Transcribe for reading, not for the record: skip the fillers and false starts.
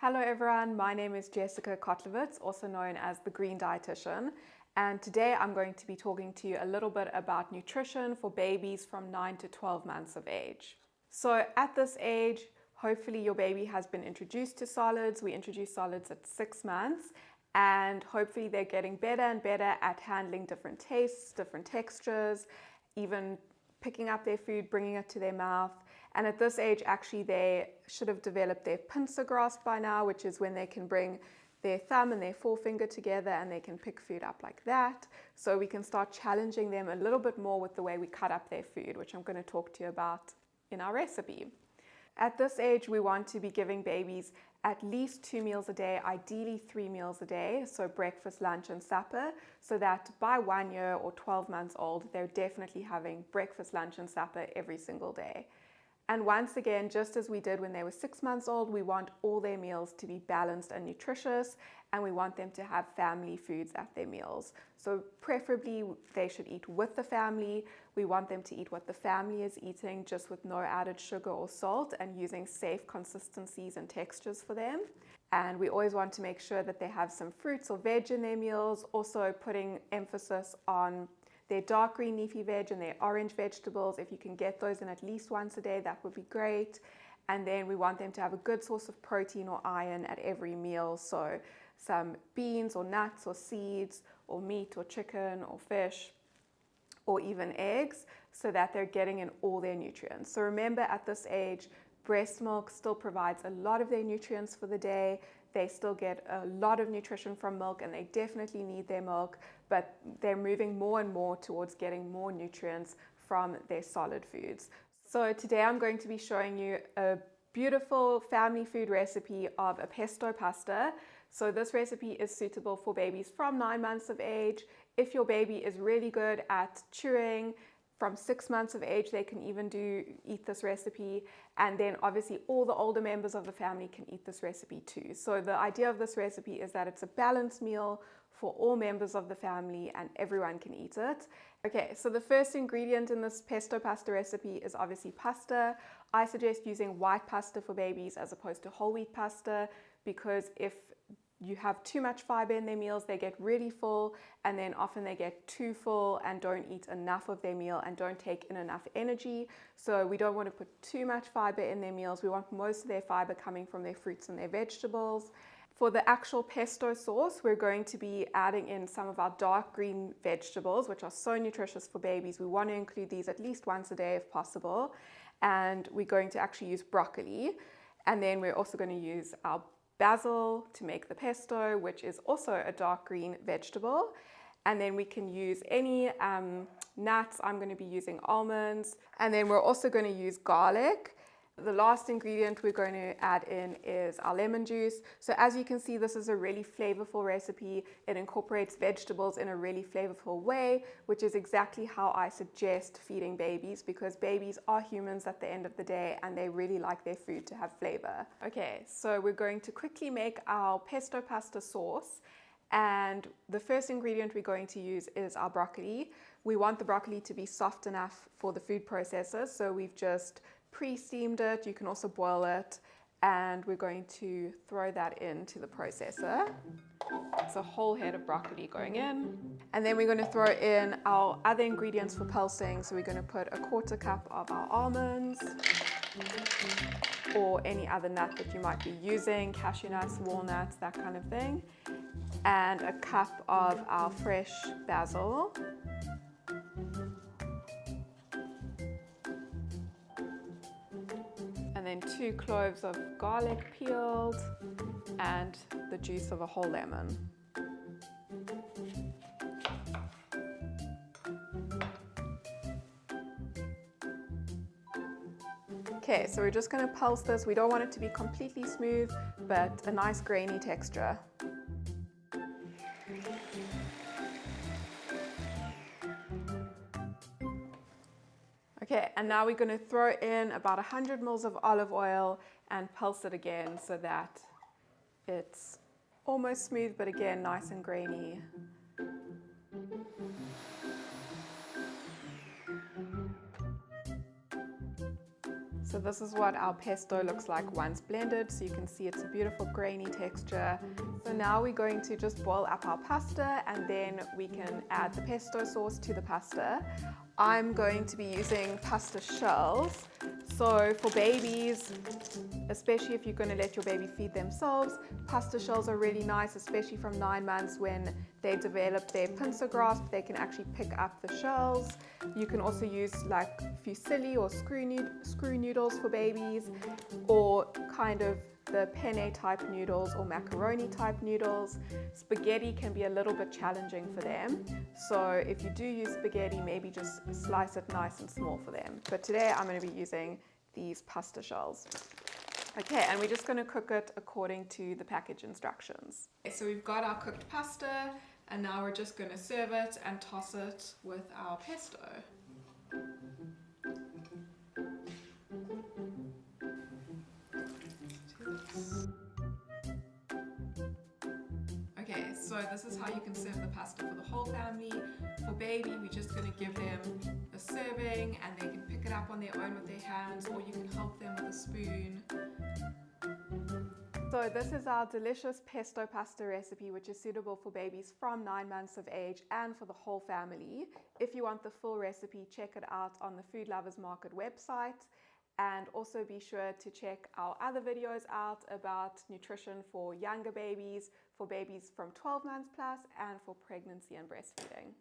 Hello everyone, my name is Jessica Kotlowitz, also known as the Green Dietitian, and today I'm going to be talking to you a little bit about nutrition for babies from 9 to 12 months of age. So at this age, hopefully your baby has been introduced to solids. We introduce solids at 6 months, and hopefully they're getting better and better at handling different tastes, different textures, even picking up their food, bringing it to their mouth. And at this age, actually, they should have developed their pincer grasp by now, which is when they can bring their thumb and their forefinger together and they can pick food up like that. So we can start challenging them a little bit more with the way we cut up their food, which I'm going to talk to you about in our recipe. At this age, we want to be giving babies at least 2 meals a day, ideally 3 meals a day, so breakfast, lunch, and supper, so that by 1 year or 12 months old, they're definitely having breakfast, lunch, and supper every single day. And once again, just as we did when they were 6 months old, we want all their meals to be balanced and nutritious, and we want them to have family foods at their meals. So preferably they should eat with the family. We want them to eat what the family is eating, just with no added sugar or salt, and using safe consistencies and textures for them. And we always want to make sure that they have some fruits or veg in their meals, also putting emphasis on their dark green leafy veg and their orange vegetables. If you can get those in at least once a day, that would be great. And then we want them to have a good source of protein or iron at every meal. So some beans or nuts or seeds or meat or chicken or fish or even eggs, so that they're getting in all their nutrients. So remember, at this age, breast milk still provides a lot of their nutrients for the day. They still get a lot of nutrition from milk, and they definitely need their milk, but they're moving more and more towards getting more nutrients from their solid foods. So today I'm going to be showing you a beautiful family food recipe of a pesto pasta. So this recipe is suitable for babies from 9 months of age. If your baby is really good at chewing, from 6 months of age, they can even eat this recipe. And then obviously all the older members of the family can eat this recipe too. So the idea of this recipe is that it's a balanced meal for all members of the family and everyone can eat it. Okay, so the first ingredient in this pesto pasta recipe is obviously pasta. I suggest using white pasta for babies as opposed to whole wheat pasta, because if you have too much fiber in their meals, they get really full, and then often they get too full and don't eat enough of their meal and don't take in enough energy. So we don't want to put too much fiber in their meals. We want most of their fiber coming from their fruits and their vegetables. For the actual pesto sauce, we're going to be adding in some of our dark green vegetables, which are so nutritious for babies. We want to include these at least once a day if possible. And we're going to actually use broccoli. And then we're also going to use our basil to make the pesto, which is also a dark green vegetable. And then we can use any nuts. I'm going to be using almonds. And then we're also going to use garlic. The last ingredient we're going to add in is our lemon juice. So as you can see, this is a really flavorful recipe. It incorporates vegetables in a really flavorful way, which is exactly how I suggest feeding babies, because babies are humans at the end of the day and they really like their food to have flavor. Okay, so we're going to quickly make our pesto pasta sauce. And the first ingredient we're going to use is our broccoli. We want the broccoli to be soft enough for the food processor, so we've just pre-steamed it. You can also boil it, and we're going to throw that into the processor. It's a whole head of broccoli going in, and then we're going to throw in our other ingredients for pulsing. So we're going to put 1/4 cup of our almonds, or any other nut that you might be using, cashew nuts, walnuts, that kind of thing, and 1 cup of our fresh basil. And then 2 cloves of garlic peeled, and the juice of a whole lemon. Okay, so we're just going to pulse this. We don't want it to be completely smooth, but a nice grainy texture. Okay, and now we're going to throw in about 100 ml of olive oil and pulse it again so that it's almost smooth, but again, nice and grainy. So this is what our pesto looks like once blended. So you can see it's a beautiful grainy texture. So now we're going to just boil up our pasta, and then we can add the pesto sauce to the pasta. I'm going to be using pasta shells. So for babies, especially if you're going to let your baby feed themselves, pasta shells are really nice, especially from 9 months when they develop their pincer grasp. They can actually pick up the shells. You can also use like fusilli or screw noodles for babies, or kind of the penne type noodles or macaroni type noodles. Spaghetti can be a little bit challenging for them. So if you do use spaghetti, maybe just slice it nice and small for them. But today I'm going to be using these pasta shells. Okay, and we're just going to cook it according to the package instructions. Okay, so we've got our cooked pasta, and now we're just going to serve it and toss it with our pesto. Okay, so this is how you can serve the pasta for the whole family. For baby, we're just going to give them a serving and they can pick it up on their own with their hands, or you can help them with a spoon. So this is our delicious pesto pasta recipe, which is suitable for babies from 9 months of age and for the whole family. If you want the full recipe, check it out on the Food Lovers Market website. And also be sure to check our other videos out about nutrition for younger babies, for babies from 12 months plus, and for pregnancy and breastfeeding.